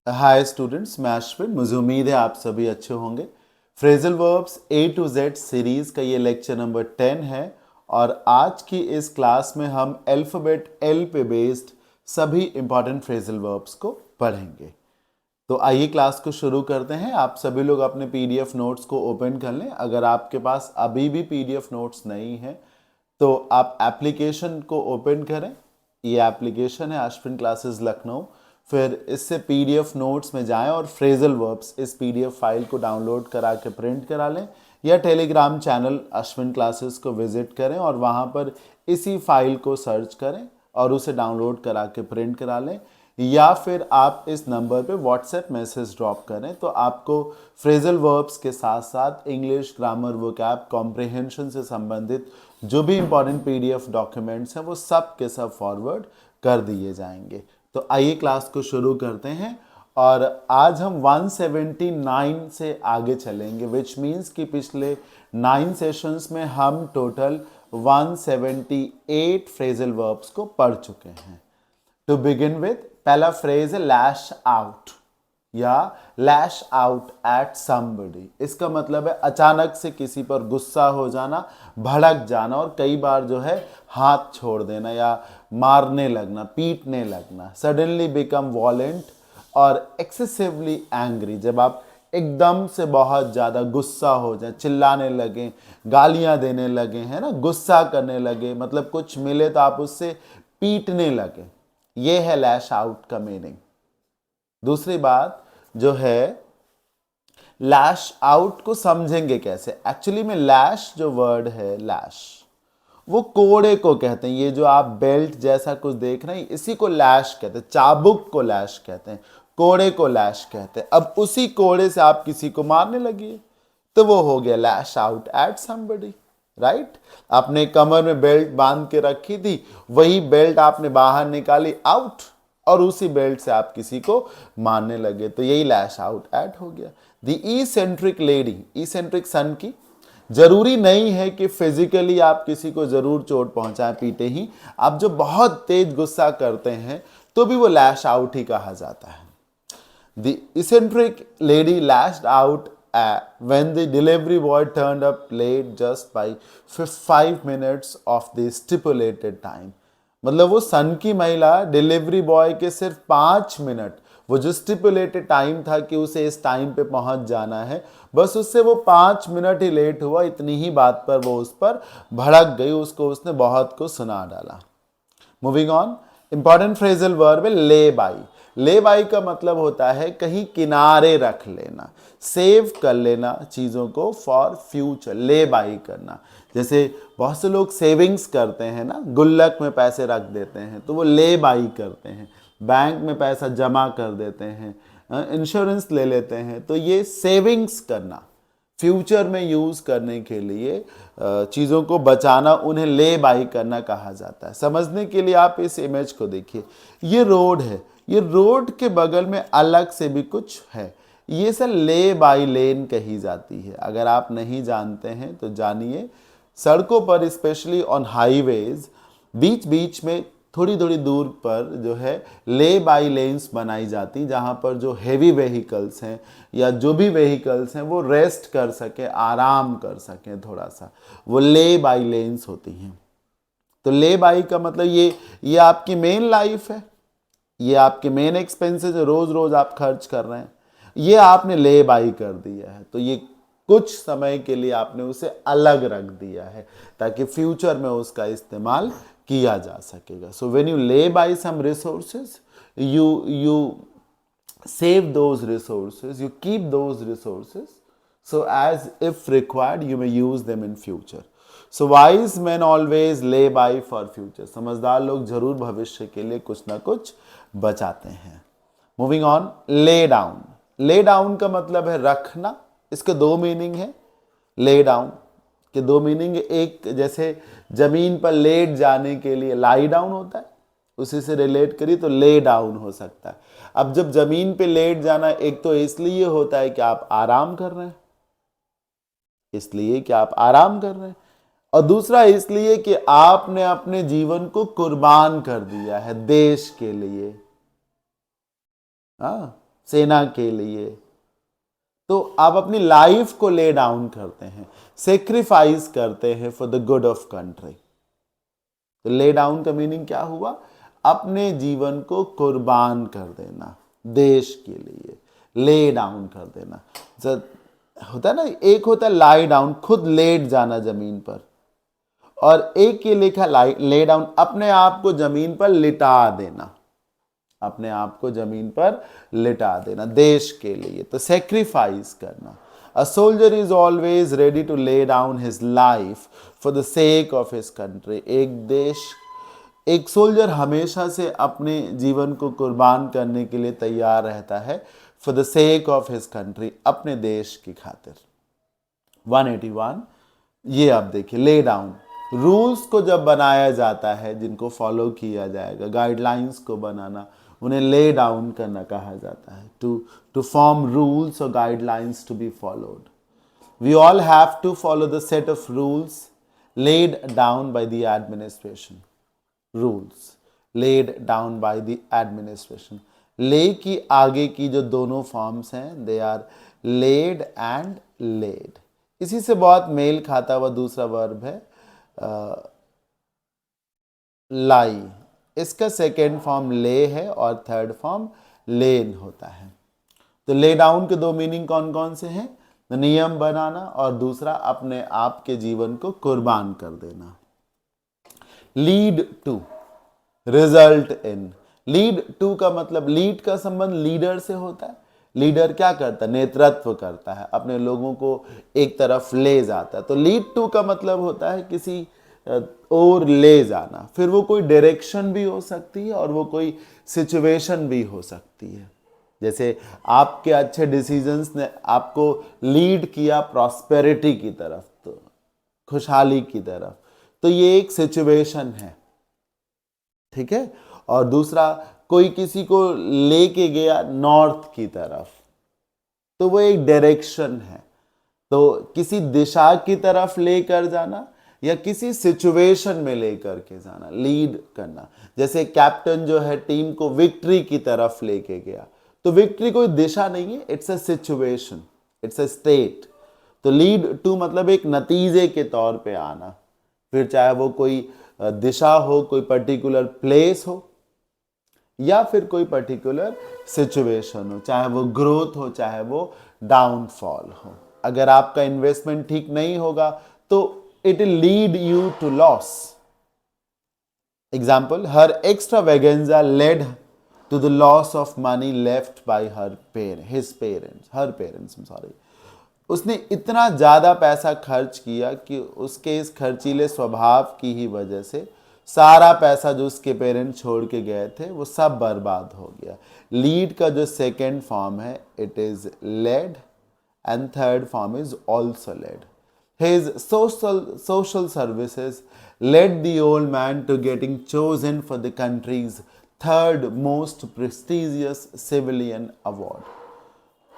Hi students, मैं अश्विन। मुझे उम्मीद है आप सभी अच्छे होंगे। Phrasal verbs A to Z series का ये लेक्चर नंबर 10 है और आज की इस क्लास में हम अल्फ़ाबेट एल पे बेस्ड सभी इंपॉर्टेंट फ्रेजल वर्ब्स को पढ़ेंगे। तो आइए क्लास को शुरू करते हैं। आप सभी लोग अपने पीडीएफ नोट्स को ओपन कर लें। अगर आपके पास अभी भी पीडीएफ नोट्स नहीं है तो आप एप्लीकेशन को ओपन करें। ये एप्लीकेशन है अश्विन क्लासेस लखनऊ। फिर इससे पीडीएफ नोट्स में जाएं और फ्रेजल वर्ब्स इस पीडीएफ फाइल को डाउनलोड करा के प्रिंट करा लें, या टेलीग्राम चैनल अश्विन क्लासेस को विजिट करें और वहाँ पर इसी फाइल को सर्च करें और उसे डाउनलोड करा के प्रिंट करा लें, या फिर आप इस नंबर पे व्हाट्सएप मैसेज ड्रॉप करें तो आपको फ्रेजल वर्ब्स के साथ साथ इंग्लिश ग्रामर वोकैब कॉम्प्रिहेंशन से संबंधित जो भी इंपॉर्टेंट पीडीएफ डॉक्यूमेंट्स हैं वो सब के सब फॉरवर्ड कर दिए जाएंगे। तो आइए क्लास को शुरू करते हैं और आज हम 179 से आगे चलेंगे, विच मीन्स कि पिछले 9 सेशंस में हम टोटल 178 फ्रेजल वर्ब्स को पढ़ चुके हैं। टू बिगिन विद, पहला फ्रेज है लैश आउट या लैश आउट एट समबडी। इसका मतलब है अचानक से किसी पर गुस्सा हो जाना, भड़क जाना और कई बार जो है हाथ छोड़ देना या मारने लगना, पीटने लगना। सडनली बिकम वॉलेंट और एक्सेसिवली एंग्री, जब आप एकदम से बहुत ज़्यादा गुस्सा हो जाए, चिल्लाने लगे, गालियां देने लगे, है ना, गुस्सा करने लगे, मतलब कुछ मिले तो आप उससे पीटने लगे। ये है लैश आउट का मीनिंग। दूसरी बात जो है, लैश आउट को समझेंगे कैसे। एक्चुअली में लैश जो वर्ड है, लैश, वो कोड़े को कहते हैं। ये जो आप बेल्ट जैसा कुछ देख रहे हैं इसी को लैश कहते हैं। चाबुक को लैश कहते हैं, कोड़े को लैश कहते हैं। अब उसी कोड़े से आप किसी को मारने लगिए तो वो हो गया लैश आउट एट समबडी, राइट। आपने कमर में बेल्ट बांध के रखी थी, वही बेल्ट आपने बाहर निकाली, आउट, और उसी बेल्ट से आप किसी को मारने लगे तो यही लैश आउट एट हो गया। द ईसेंट्रिक लेडी, ईसेंट्रिक सन की, जरूरी नहीं है कि फिजिकली आप किसी को जरूर चोट पहुंचाएं पीटे ही। आप जो बहुत तेज गुस्सा करते हैं तो भी वो लैश आउट ही कहा जाता है। The eccentric lady lashed out when the delivery boy turned up late just by 5 minutes of the stipulated time. मतलब वो सन की महिला डिलीवरी बॉय के सिर्फ 5 मिनट, वो जो स्टिपुलेटेड टाइम था कि उसे इस टाइम पे पहुंच जाना है, बस उससे वो 5 मिनट ही लेट हुआ, इतनी ही बात पर वो उस पर भड़क गई, उसको उसने बहुत कुछ सुना डाला। Moving on, important phrasal verb है ले बाई। ले बाई का मतलब होता है कहीं किनारे रख लेना, सेव कर लेना चीज़ों को फॉर फ्यूचर, ले बाई करना। जैसे बहुत से लोग सेविंग्स करते हैं ना, गुल्लक में पैसे रख देते हैं तो वो ले बाई करते हैं। बैंक में पैसा जमा कर देते हैं, इंश्योरेंस ले लेते हैं, तो ये सेविंग्स करना, फ्यूचर में यूज करने के लिए चीज़ों को बचाना, उन्हें ले बाई करना कहा जाता है। समझने के लिए आप इस इमेज को देखिए, ये रोड है, ये रोड के बगल में अलग से भी कुछ है, ये सब ले बाई लेन कही जाती है। अगर आप नहीं जानते हैं तो जानिए। सड़कों पर स्पेशली ऑन हाईवेज बीच बीच में थोड़ी थोड़ी दूर पर जो है ले बाई लेन्स बनाई जाती, जहाँ पर जो हेवी व्हीकल्स हैं या जो भी व्हीकल्स हैं वो रेस्ट कर सकें, आराम कर सकें थोड़ा सा, वो ले बाई लेन्स होती हैं। तो ले बाई का मतलब ये आपकी मेन लाइफ है, ये आपके मेन एक्सपेंसेस है, रोज रोज आप खर्च कर रहे हैं, ये आपने ले बाई कर दिया है, तो ये कुछ समय के लिए आपने उसे अलग रख दिया है ताकि फ्यूचर में उसका इस्तेमाल किया जा सकेगा। So when you lay by some resources, you save those resources, you keep those resources, so as if required you may use them in future. So wise men always lay by for future. समझदार लोग जरूर भविष्य के लिए कुछ ना कुछ बचाते हैं। Moving on, lay down. Lay down का मतलब है रखना। इसके दो मीनिंग है। ले डाउन के दो मीनिंग, एक जैसे जमीन पर लेट जाने के लिए लाई डाउन होता है, उसी से रिलेट करिए तो ले डाउन हो सकता है। अब जब जमीन पे लेट जाना एक तो इसलिए होता है कि आप आराम कर रहे हैं, इसलिए कि आप आराम कर रहे हैं, और दूसरा इसलिए कि आपने अपने जीवन को कुर्बान कर दिया है देश के लिए। हाँ, सेना के लिए। तो आप अपनी लाइफ को ले डाउन करते हैं, सेक्रीफाइस करते हैं for the good of country. तो ले डाउन का मीनिंग क्या हुआ? अपने जीवन को कुर्बान कर देना देश के लिए, ले डाउन कर देना। होता है ना, एक होता है लाई डाउन, खुद लेट जाना जमीन पर, और एक ये लिखा ले डाउन, अपने आप को जमीन पर लिटा देना, अपने आप को जमीन पर लिटा देना देश के लिए। तो सेक्रीफाइस करना। A soldier is always ready to lay down his life for the sake of his country. एक सोल्जर हमेशा से अपने जीवन को कुर्बान करने के लिए तैयार रहता है, for the sake of his country, अपने देश की खातिर। 181, ये आप देखिए, ले डाउन। रूल्स को जब बनाया जाता है जिनको फॉलो किया जाएगा, गाइडलाइंस को बनाना, उन्हें ले डाउन करना कहा जाता है। टू फॉर्म रूल्स और guidelines to be followed. We all have to follow the set of rules laid down by the administration. Rules laid down by the administration. ले की आगे की जो दोनों फॉर्म्स हैं, they are laid and laid. इसी से बहुत मेल खाता हुआ दूसरा वर्ब है लाई। इसका सेकेंड फॉर्म ले है और थर्ड फॉर्म लेन होता है। तो ले डाउन के दो मीनिंग कौन कौन से हैं? नियम बनाना और दूसरा अपने आप के जीवन को कुर्बान कर देना। Lead to, result in. Lead to का मतलब, लीड का संबंध लीडर से होता है। लीडर क्या करता है? नेतृत्व करता है, अपने लोगों को एक तरफ ले जाता है। तो लीड टू का मतलब होता है किसी और ले जाना। फिर वो कोई डायरेक्शन भी हो सकती है और वो कोई सिचुएशन भी हो सकती है। जैसे आपके अच्छे डिसीजंस ने आपको लीड किया प्रॉस्पेरिटी की तरफ, तो खुशहाली की तरफ, तो ये एक सिचुएशन है, ठीक है। और दूसरा, कोई किसी को लेके गया नॉर्थ की तरफ, तो वो एक डायरेक्शन है। तो किसी दिशा की तरफ लेकर जाना या किसी सिचुएशन में लेकर के जाना, लीड करना। जैसे कैप्टन जो है टीम को विक्ट्री की तरफ लेके गया, तो विक्ट्री कोई दिशा नहीं है, it's a situation, it's a state. तो लीड टू मतलब एक नतीजे के तौर पे आना, फिर चाहे वो कोई दिशा हो, कोई पर्टिकुलर प्लेस हो, या फिर कोई पर्टिकुलर सिचुएशन हो, चाहे वो ग्रोथ हो, चाहे वो डाउनफॉल हो। अगर आपका इन्वेस्टमेंट ठीक नहीं होगा तो it will lead you to loss. Example, her extravaganza led to the loss of money left by her parents, उसने इतना ज़्यादा पैसा खर्च किया कि उसके इस खर्चीले स्वभाव की ही वजह से सारा पैसा जो उसके पेरेंट्स छोड़ के गए थे वो सब बर्बाद हो गया। लीड का जो सेकेंड फॉर्म है, it is led, and third form is also led. His social services led the old man to getting chosen for the country's third most prestigious civilian award.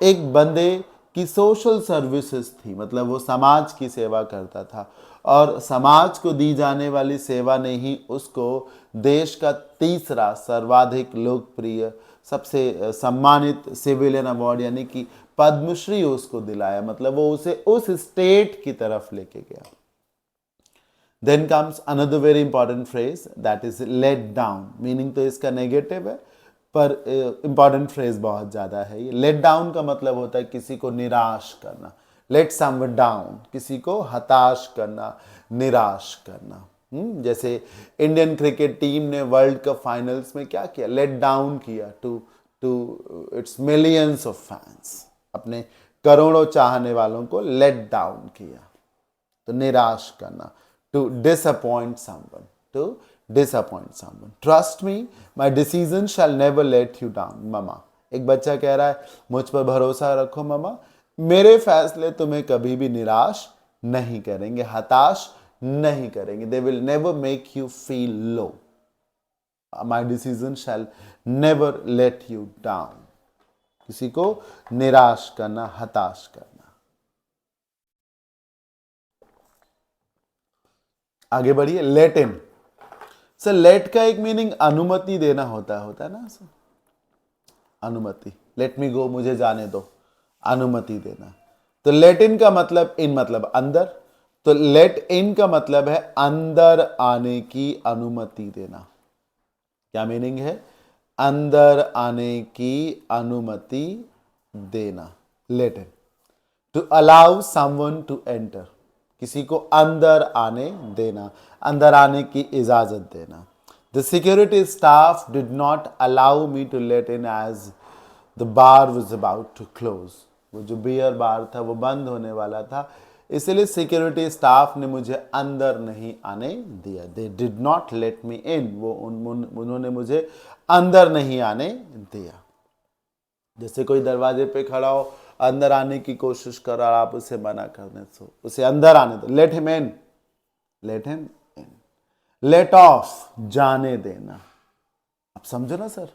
एक बंदे की सोशल सर्विसेज थी, मतलब वो समाज की सेवा करता था, और समाज को दी जाने वाली सेवा ने ही उसको देश का तीसरा सर्वाधिक लोकप्रिय, सबसे सम्मानित सिविलियन अवार्ड यानी कि पद्मश्री उसको दिलाया। मतलब वो उसे उस स्टेट की तरफ लेके गया। Then comes another very important phrase, that is let down. Meaning तो इसका नेगेटिव है, पर इंपॉर्टेंट फ्रेज बहुत ज़्यादा है ये। लेट डाउन का मतलब होता है किसी को निराश करना। लेट समवन डाउन, किसी को हताश करना, निराश करना। जैसे इंडियन क्रिकेट टीम ने वर्ल्ड कप फाइनल्स में क्या किया? लेट डाउन किया to its millions of fans. अपने करोड़ों चाहने वालों को लेट डाउन किया। तो निराश करना, to disappoint someone, to disappoint someone. Trust me, my decision shall never let you down. Mama, एक बच्चा कह रहा है मुझ पर भरोसा रखो ममा, मेरे फैसले तुम्हें कभी भी निराश नहीं करेंगे, हताश नहीं करेंगे. They will never make you feel low. My decision shall never let you down. किसी को निराश करना, हताश करना. आगे बढ़िए. Let in. सर लेट का एक मीनिंग अनुमति देना होता है ना सर, अनुमति. लेट मी गो, मुझे जाने दो, अनुमति देना। तो लेट इन का मतलब इन मतलब अंदर, तो लेट इन का मतलब है अंदर आने की अनुमति देना। क्या मीनिंग है? अंदर आने की अनुमति देना, let in. To allow someone to enter, किसी को अंदर आने देना, अंदर आने की इजाजत देना। The security staff did not allow me to let in as the bar was about to close, वो जो बियर बार था वो बंद होने वाला था, इसलिए सिक्योरिटी स्टाफ ने मुझे अंदर नहीं आने दिया। They did not let me in, वो उन्होंने मुझे अंदर नहीं आने दिया। जैसे कोई दरवाजे पे खड़ा हो, अंदर आने की कोशिश कर और आप उसे मना कर दें, तो उसे अंदर आने दो, let him in, let him in. Let off, जाने देना। आप समझो ना सर,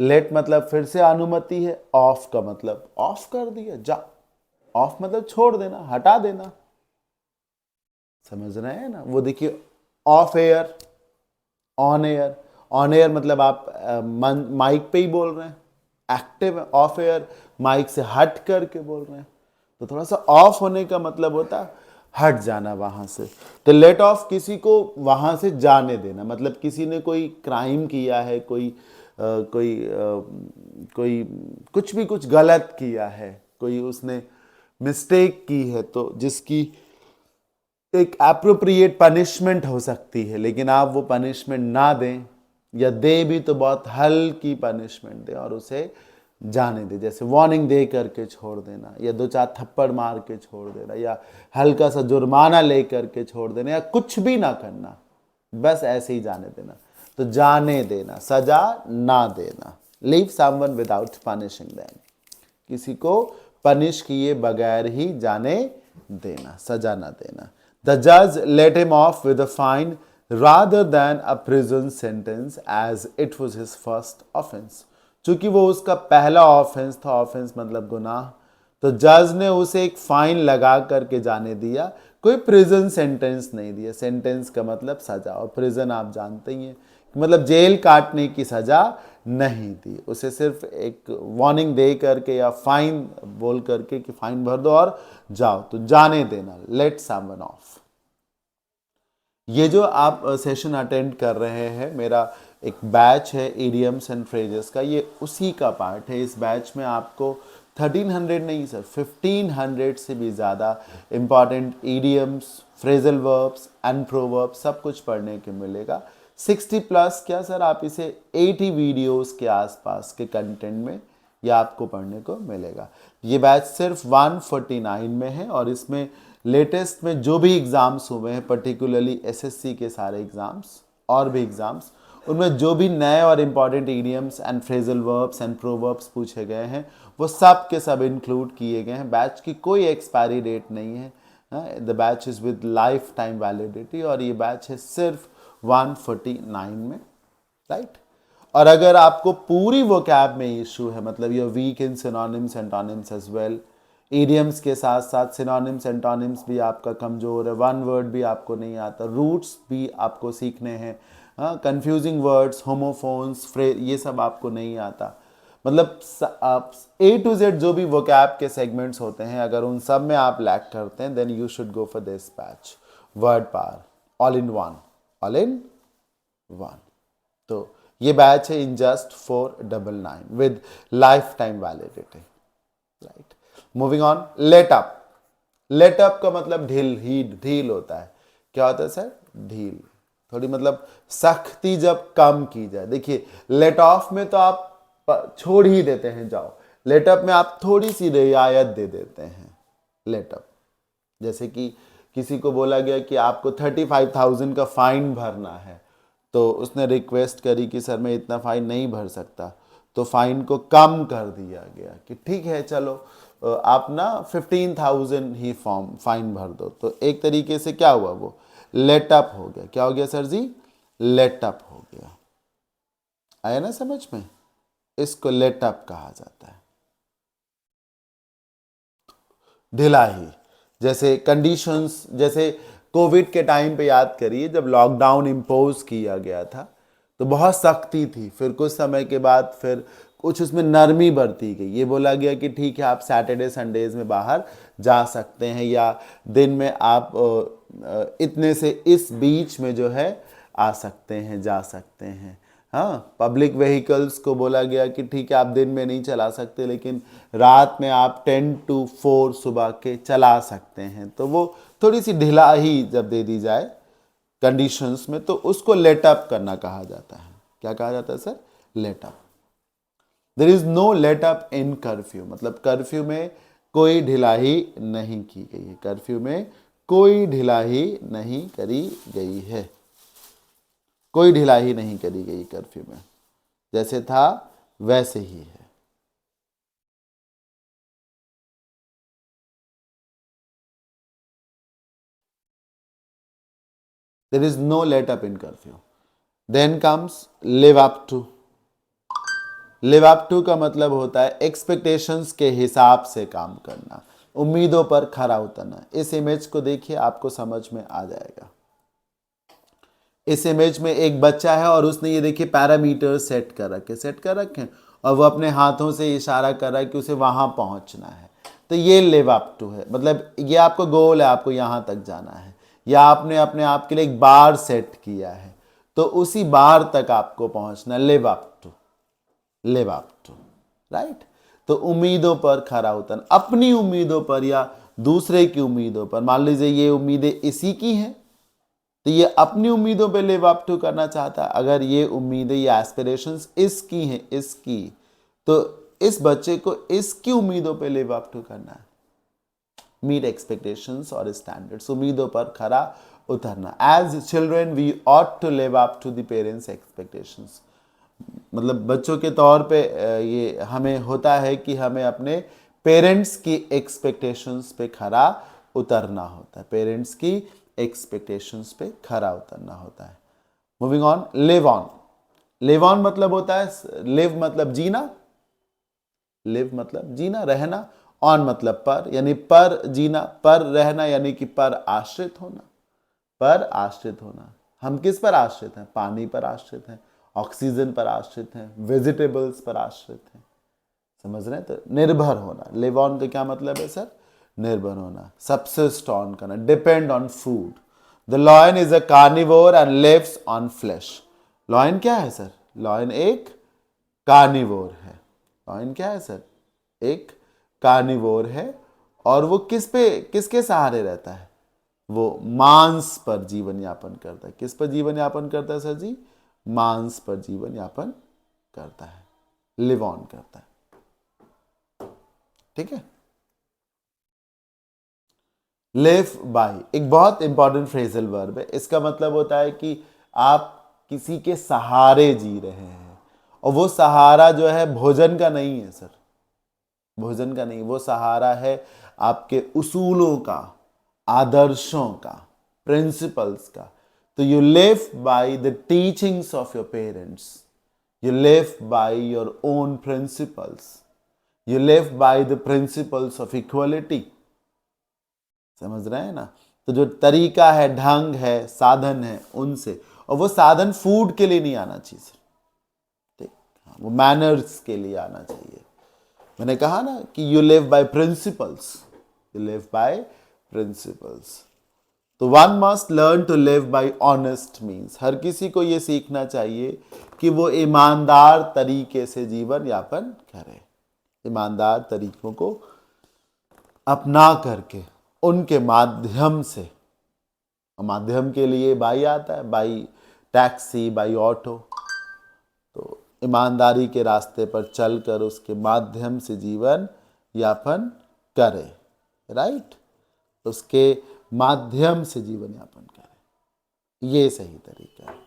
लेट मतलब फिर से अनुमति है, ऑफ का मतलब ऑफ कर दिया, जा, ऑफ मतलब छोड़ देना, हटा देना। समझ रहे हैं ना? वो देखिए, of air, on air. On air मतलब आप माइक पे ही बोल रहे हैं, एक्टिव है। ऑफ एयर माइक से हट करके बोल रहे हैं, तो थोड़ा सा ऑफ होने का मतलब होता है हट जाना वहां से। तो लेट ऑफ किसी को वहां से जाने देना, मतलब किसी ने कोई क्राइम किया है, कोई कुछ भी कुछ गलत किया है, कोई उसने मिस्टेक की है, तो जिसकी एक एप्रोप्रिएट पनिशमेंट हो सकती है, लेकिन आप वो पनिशमेंट ना दें, या दे भी तो बहुत हल्की पनिशमेंट दें और उसे जाने दे। जैसे वार्निंग दे करके छोड़ देना, या दो चार थप्पड़ मार के छोड़ देना, या हल्का सा जुर्माना ले करके छोड़ देना, या कुछ भी ना करना, बस ऐसे ही जाने देना। तो जाने देना, सजा ना देना। Leave someone without punishing them, किसी को पनिश किए बगैर ही जाने देना, सजा ना देना। द जज let him of with a fine rather than a prison sentence as it was his first offense, चूंकि वो उसका पहला ऑफेंस था, ऑफेंस मतलब गुनाह, तो जज ने उसे एक फाइन लगा करके जाने दिया, कोई प्रिजन सेंटेंस नहीं दिया। सेंटेंस का मतलब सजा, और प्रिजन आप जानते ही हैं, मतलब जेल काटने की सजा नहीं दी, उसे सिर्फ एक वार्निंग दे करके या फाइन बोल करके कि फाइन भर दो और जाओ, तो जाने देना, लेट समवन ऑफ। ये जो आप सेशन अटेंड कर रहे हैं, मेरा एक बैच है इडियम्स एंड फ्रेजेस का, ये उसी का पार्ट है। इस बैच में आपको 1300 नहीं सर, 1500 से भी ज़्यादा important idioms, phrasal verbs and proverbs सब कुछ पढ़ने के मिलेगा। 60 प्लस क्या सर, आप इसे 80 वीडियोस के आसपास के कंटेंट में यह आपको पढ़ने को मिलेगा। ये बैच सिर्फ 149 में है, और इसमें लेटेस्ट में जो भी एग्ज़ाम्स हुए हैं, पर्टिकुलरली एसएससी के सारे एग्ज़ाम्स और भी एग्ज़ाम्स, उनमें जो भी नए और important idioms and phrasal verbs and proverbs पूछे गए हैं, वो सब के सब इंक्लूड किए गए हैं। बैच की कोई एक्सपायरी डेट नहीं है। The batch is with life time validity, और ये बैच है सिर्फ 149 में, राइट। और अगर आपको पूरी वोकैब में इशू है, मतलब you weak in synonyms antonyms as well, idioms के साथ साथ सिनोनिम्स एंटोनिम्स भी आपका कमज़ोर है, वन वर्ड भी आपको नहीं आता, रूट्स भी आपको सीखने हैं, कंफ्यूजिंग वर्ड्स, होमोफोन्स, फ्रेज, ये सब आपको नहीं आता, मतलब A to Z जो भी वोकैब के सेगमेंट्स होते हैं, अगर उन सब में आप लैक करते हैं, then you should go for this batch, word power, all in one, all in one. तो ये बैच है in just 499 with life time validity, right. Moving on, let up. Let up का मतलब ढील होता है। क्या होता है सर? ढील, थोड़ी मतलब सख्ती जब कम की जाए। देखिए, लेट ऑफ में तो आप छोड़ ही देते हैं, जाओ। लेट अप में आप थोड़ी सी रियायत दे देते हैं। लेट अप, जैसे कि किसी को बोला गया कि आपको 35,000 का फाइन भरना है, तो उसने रिक्वेस्ट करी कि सर मैं इतना फाइन नहीं भर सकता, तो फाइन को कम कर दिया गया कि ठीक है चलो आप ना 15,000 ही फाइन भर दो। तो एक तरीके से क्या हुआ, वो लेट अप हो गया। क्या हो गया सर जी? लेट अप हो गया। आया ना समझ में? इसको लेट अप कहा जाता है। ढिलाई, जैसे कंडीशंस, जैसे कोविड के टाइम पे याद करिए, जब लॉकडाउन इम्पोज किया गया था, तो बहुत सख्ती थी, फिर कुछ समय के बाद फिर कुछ उसमें नरमी बरती गई। ये बोला गया कि ठीक है, आप सैटरडे संडेज में बाहर जा सकते हैं, या दिन में आप इतने से इस बीच में जो है आ सकते हैं, जा सकते हैं। हाँ, पब्लिक व्हीकल्स को बोला गया कि ठीक है, आप दिन में नहीं चला सकते, लेकिन रात में आप 10 to 4 सुबह के चला सकते हैं। तो वो थोड़ी सी ढिलाई जब दे दी जाए कंडीशंस में, तो उसको लेट अप करना कहा जाता है। क्या कहा जाता है sir? Let up. There is no let up in curfew, मतलब कर्फ्यू में कोई ढिलाई नहीं की गई है, कर्फ्यू में कोई ढिलाई नहीं करी गई है, कोई ढिलाई नहीं करी गई कर्फ्यू में, जैसे था वैसे ही है। There is no let up in curfew. Then comes live up to. Live up to का मतलब होता है एक्सपेक्टेशंस के हिसाब से काम करना, उम्मीदों पर खरा उतरना। इस इमेज को देखिए, आपको समझ में आ जाएगा। इस इमेज में एक बच्चा है और उसने ये देखिए पैरामीटर सेट कर रखे हैं, और वो अपने हाथों से इशारा कर रहा है कि उसे वहां पहुंचना है। तो ये लिव अप टू है, मतलब ये आपको गोल है, आपको यहां तक जाना है, या आपने अपने आप के लिए एक बार सेट किया है, तो उसी बार तक आपको पहुंचना। Live up to, live up to, right. तो उम्मीदों पर खरा उतरना, अपनी उम्मीदों पर या दूसरे की उम्मीदों पर। मान लीजिए ये उम्मीदें इसी की हैं, तो ये अपनी उम्मीदों पे लिव अप टू करना चाहता है। अगर ये उम्मीदें या एस्पिरेशंस इसकी हैं, इसकी, तो इस बच्चे को इसकी उम्मीदों पे लिव अप टू करना है। मीट एक्सपेक्टेशंस और स्टैंडर्ड्स, उम्मीदों पर खरा उतरना। As children we ought to live up to the parents expectations, मतलब बच्चों के तौर पे ये हमें होता है कि हमें अपने पेरेंट्स की एक्सपेक्टेशंस पे खरा उतरना होता है, पेरेंट्स की एक्सपेक्टेशंस पे खरा उतरना होता है। Moving on, live on. Live on मतलब होता है, लिव मतलब जीना, लिव मतलब जीना, रहना, ऑन मतलब पर, यानी पर जीना, पर रहना, यानी कि पर आश्रित होना, पर आश्रित होना। हम किस पर आश्रित हैं? पानी पर आश्रित हैं, ऑक्सीजन पर आश्रित हैं, वेजिटेबल्स पर आश्रित हैं। समझ रहे हैं? तो निर्भर होना, लिव ऑन का क्या मतलब है सर? निर्भर होना, सबसिस्ट ऑन करना, depend on food. The lion is a carnivore and lives on flesh. Lion क्या है सर? लॉयन एक कार्निवोर है। लॉयन क्या है सर? एक कार्निवोर है, और वो किसके सहारे रहता है? वो मांस पर जीवन यापन करता है। किस पर जीवन यापन करता है सर जी? मांस पर जीवन यापन करता है, लिव ऑन करता है। ठीक है। लिव बाय एक बहुत इंपॉर्टेंट फ्रेजल वर्ब है। इसका मतलब होता है कि आप किसी के सहारे जी रहे हैं, और वो सहारा जो है भोजन का नहीं है सर, भोजन का नहीं, वो सहारा है आपके उसूलों का, आदर्शों का, प्रिंसिपल्स का। तो you live by the teachings of your parents, you live by your own principles, you live by the principles of equality. समझ रहे हैं ना? तो जो तरीका है, ढंग है, साधन है, उनसे, और वो साधन फूड के लिए नहीं आना चाहिए सर, ठीक, हाँ, वो मैनर्स के लिए आना चाहिए। मैंने कहा ना कि you live by principles, you live by principles. तो one must learn to live by honest means, हर किसी को ये सीखना चाहिए कि वो ईमानदार तरीके से जीवन यापन करे, ईमानदार तरीकों को अपना करके, उनके माध्यम से। माध्यम के लिए बाई आता है, बाई टैक्सी, बाई ऑटो। तो ईमानदारी के रास्ते पर चलकर उसके माध्यम से जीवन यापन करे, राइट, उसके माध्यम से जीवन यापन करे, ये सही तरीका है।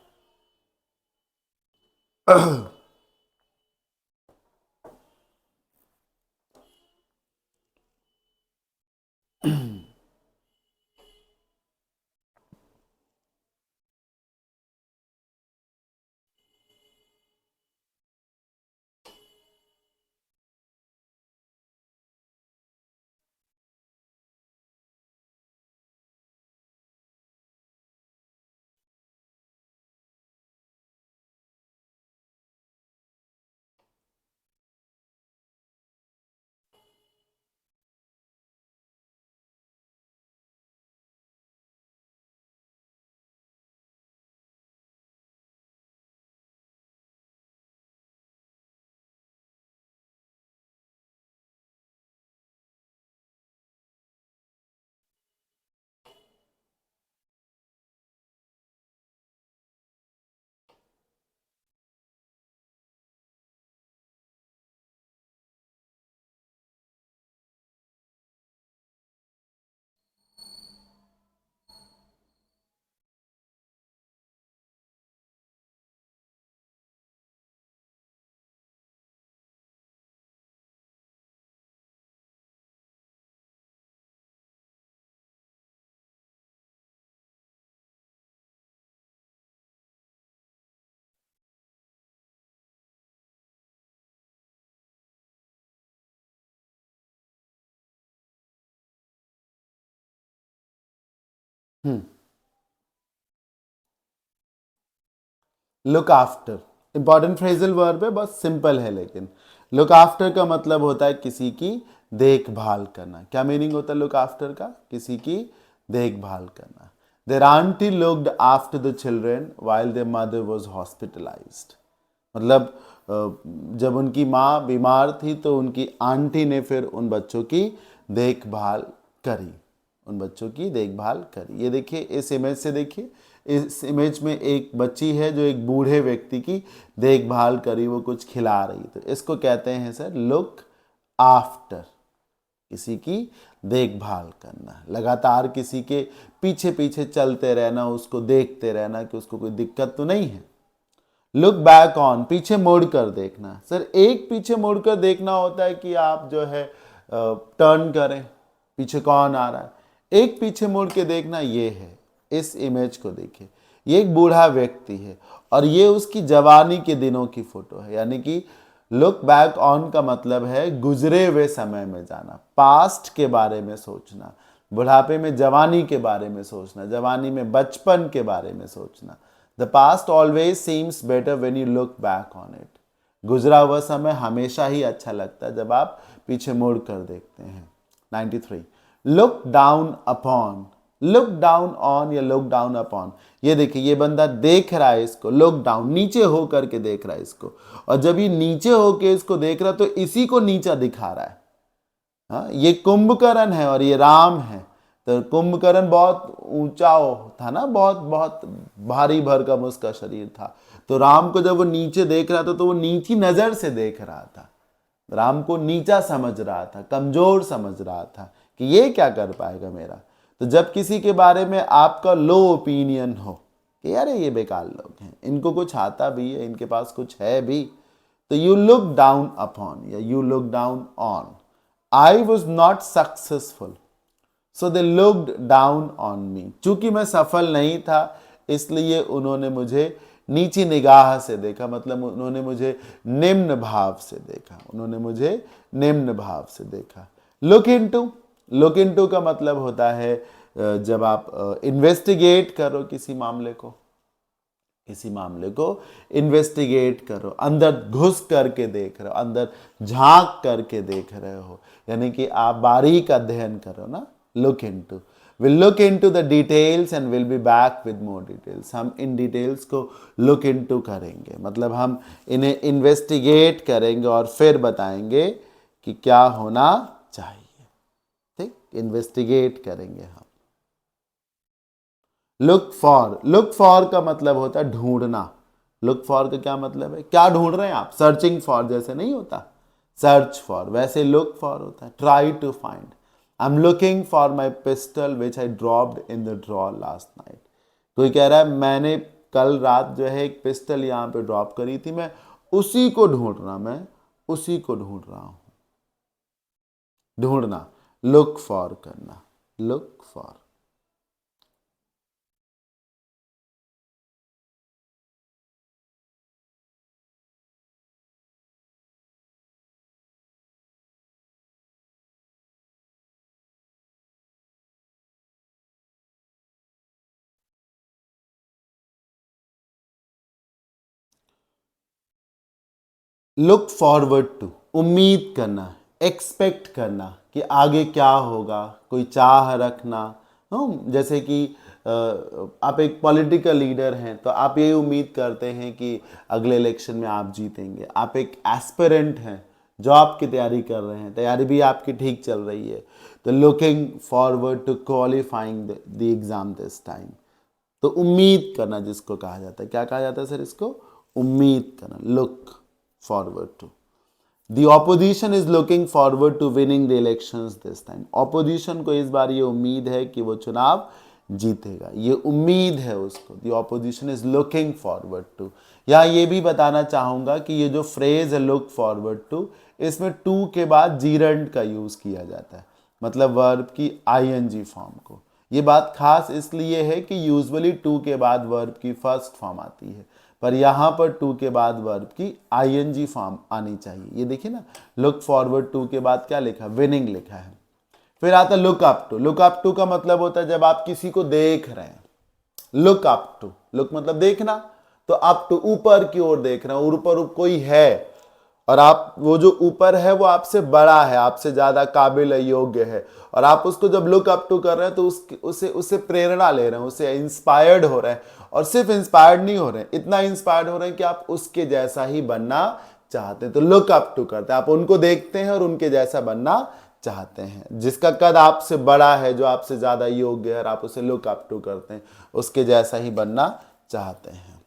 Look after important phrasal verb है, बस सिंपल है, लेकिन लुक आफ्टर का मतलब होता है किसी की देखभाल करना। क्या मीनिंग होता है लुक आफ्टर का? किसी की देखभाल करना। Their aunt looked after the children while their mother was hospitalised. मतलब जब उनकी माँ बीमार थी तो उनकी आंटी ने फिर उन बच्चों की देखभाल करी, उन बच्चों की देखभाल करी। ये देखिए इस इमेज से, देखिए इस इमेज में एक बच्ची है जो एक बूढ़े व्यक्ति की देखभाल करी, वो कुछ खिला रही। तो इसको कहते हैं सर लुक आफ्टर, किसी की देखभाल करना, लगातार किसी के पीछे पीछे चलते रहना, उसको देखते रहना कि उसको कोई दिक्कत तो नहीं है। लुक बैक ऑन, पीछे मुड़ कर देखना। सर एक पीछे मुड़ कर देखना होता है कि आप जो है टर्न करें, पीछे कौन आ रहा है। एक पीछे मुड़ के देखना ये है। इस इमेज को देखिए, ये एक बूढ़ा व्यक्ति है और ये उसकी जवानी के दिनों की फोटो है। यानी कि लुक बैक ऑन का मतलब है गुजरे हुए समय में जाना, पास्ट के बारे में सोचना, बुढ़ापे में जवानी के बारे में सोचना, जवानी में बचपन के बारे में सोचना। The past always seems better when you look back on it. गुजरा हुआ समय हमेशा ही अच्छा लगता है जब आप पीछे मुड़ कर देखते हैं। 93 look down upon, look down on या लुक डाउन अपॉन। ये देखिए ये बंदा देख रहा है इसको, लुक डाउन नीचे हो करके देख रहा है इसको, और जब ये नीचे होके इसको देख रहा है तो इसी को नीचा दिखा रहा है। हाँ, ये कुंभकर्ण है और ये राम है। तो कुंभकर्ण बहुत ऊंचा था ना, बहुत बहुत भारी भरकम उसका शरीर था। तो राम को जब वो नीचे देख रहा था तो वो नीची नजर से देख रहा था, राम को नीचा समझ रहा था, कमजोर समझ रहा था कि ये क्या कर पाएगा मेरा। तो जब किसी के बारे में आपका लो ओपिनियन हो कि यार ये बेकार लोग हैं, इनको कुछ आता भी है, इनके पास कुछ है भी, तो यू लुक डाउन अपॉन या you look down on. I was not successful so they looked down on me. चूंकि मैं सफल नहीं था इसलिए उन्होंने मुझे नीची निगाह से देखा, मतलब उन्होंने मुझे निम्न भाव से देखा, उन्होंने मुझे निम्न भाव से देखा। लुक इनटू, लुक इनटू का मतलब होता है जब आप इन्वेस्टिगेट करो किसी मामले को, किसी मामले को इन्वेस्टिगेट करो, अंदर घुस करके देख रहे हो, अंदर झांक करके देख रहे हो, यानी कि आप बारीक अध्ययन करो ना। Look into, will look into the details and will be back with more details. हम इन डिटेल्स को लुक इनटू करेंगे, मतलब हम इन्हें इन्वेस्टिगेट करेंगे और फिर बताएंगे कि क्या होना चाहिए। ठीक, इन्वेस्टिगेट करेंगे हम। लुक फॉर, लुक फॉर का मतलब होता है ढूंढना। लुक फॉर का क्या मतलब है? क्या ढूंढ रहे हैं आप? सर्चिंग फॉर जैसे नहीं होता सर्च फॉर, वैसे लुक फॉर होता है try to find. I am looking for my pistol which I dropped in the drawer last night. कोई कह रहा है मैंने कल रात जो है एक पिस्टल यहाँ पे ड्रॉप करी थी, मैं उसी को ढूंढ रहा, मैं उसी को ढूंढ रहा हूं। ढूंढना, लुक फॉर करना, look for. Look forward to, उम्मीद करना, एक्सपेक्ट करना कि आगे क्या होगा, कोई चाह रखना। जैसे कि आप एक पॉलिटिकल लीडर हैं तो आप ये उम्मीद करते हैं कि अगले इलेक्शन में आप जीतेंगे। आप एक एस्पिरेंट हैं, जॉब की तैयारी कर रहे हैं, तैयारी भी आपकी ठीक चल रही है, तो looking forward to qualifying the exam this time. तो उम्मीद करना जिसको कहा जाता है, क्या कहा जाता है सर इसको? उम्मीद करना, look forward to. The opposition is looking forward to winning the elections this time. Opposition को इस बार ये उम्मीद है कि वो चुनाव जीतेगा, ये उम्मीद है उसको। The opposition is looking forward to। यहाँ ये भी बताना चाहूँगा कि ये जो फ्रेज है look forward to, इसमें to के बाद gerund का यूज़ किया जाता है, मतलब वर्ब की ing फॉर्म को। ये बात खास इसलिए है कि यूजुअली to के बाद वर्ब की फर्स्ट फॉर्म आती है, पर यहाँ पर टू के बाद वर्ब की आईएनजी फॉर्म आनी चाहिए। ये देखिए ना, लुक फॉरवर्ड टू के बाद क्या लिखा? विनिंग लिखा है। फिर आता look up to. Look up to का मतलब होता है जब आप किसी को देख रहे हैं। लुक अप टू, लुक मतलब देखना, तो अप टू ऊपर की ओर देख रहे हैं, ऊपर कोई है और आप वो जो ऊपर है वो आपसे बड़ा है, आपसे ज्यादा काबिल है, योग्य है, और आप उसको जब लुक अप टू कर रहे हैं तो उससे प्रेरणा ले रहे हैं, उससे इंस्पायर्ड हो रहे हैं। और सिर्फ इंस्पायर्ड नहीं हो रहे हैं, इतना इंस्पायर्ड हो रहे हैं कि आप उसके जैसा ही बनना चाहते हैं। तो लुक अप टू करते हैं, आप उनको देखते हैं और उनके जैसा बनना चाहते हैं। जिसका कद आपसे बड़ा है, जो आपसे ज्यादा योग्य है, और आप उसे लुक अप टू करते हैं, उसके जैसा ही बनना चाहते हैं।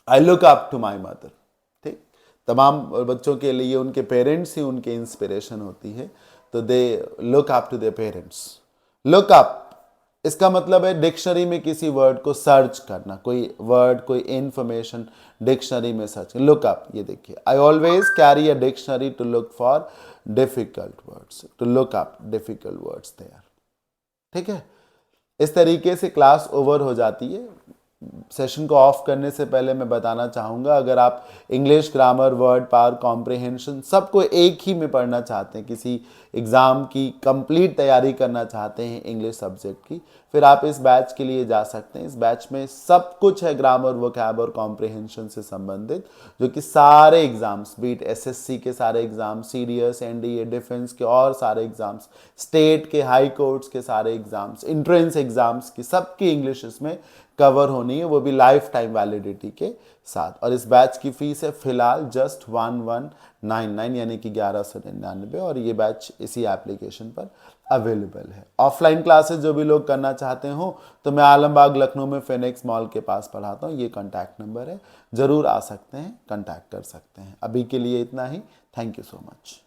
I look up to my mother. ठीक, तमाम बच्चों के लिए उनके पेरेंट्स ही उनके इंस्पिरेशन होती है, तो they look up to their parents. Look up इसका मतलब है डिक्शनरी में किसी वर्ड को सर्च करना, कोई वर्ड, कोई इंफॉर्मेशन डिक्शनरी में सर्च। लुक अप, ये देखिए, I always carry a dictionary to look for difficult words, to look up difficult words there. ठीक है, इस तरीके से क्लास ओवर हो जाती है। सेशन को ऑफ करने से पहले मैं बताना चाहूँगा, अगर आप English grammar, word power, comprehension सबको एक ही में पढ़ना चाहते हैं, किसी एग्ज़ाम की कंप्लीट तैयारी करना चाहते हैं इंग्लिश सब्जेक्ट की, फिर आप इस बैच के लिए जा सकते हैं। इस बैच में सब कुछ है ग्रामर, वोकैब और कॉम्प्रिहेंशन से संबंधित, जो कि सारे एग्जाम्स, बीट एसएससी के सारे एग्जाम, सीडीएस, एनडीए, डिफेंस के और सारे एग्जाम्स, स्टेट के, हाई कोर्ट्स के सारे एग्जाम्स, एंट्रेंस एग्जाम्स की सबकी इंग्लिश इसमें कवर होनी है, वो भी लाइफ टाइम वैलिडिटी के साथ। और इस बैच की फीस है फिलहाल जस्ट 1199 यानी कि 1199, और ये बैच इसी एप्लीकेशन पर अवेलेबल है। ऑफलाइन क्लासेस जो भी लोग करना चाहते हो तो मैं आलमबाग लखनऊ में फिनिक्स मॉल के पास पढ़ाता हूँ, ये कॉन्टैक्ट नंबर है, ज़रूर आ सकते हैं, कॉन्टैक्ट कर सकते हैं। अभी के लिए इतना ही, थैंक यू सो मच।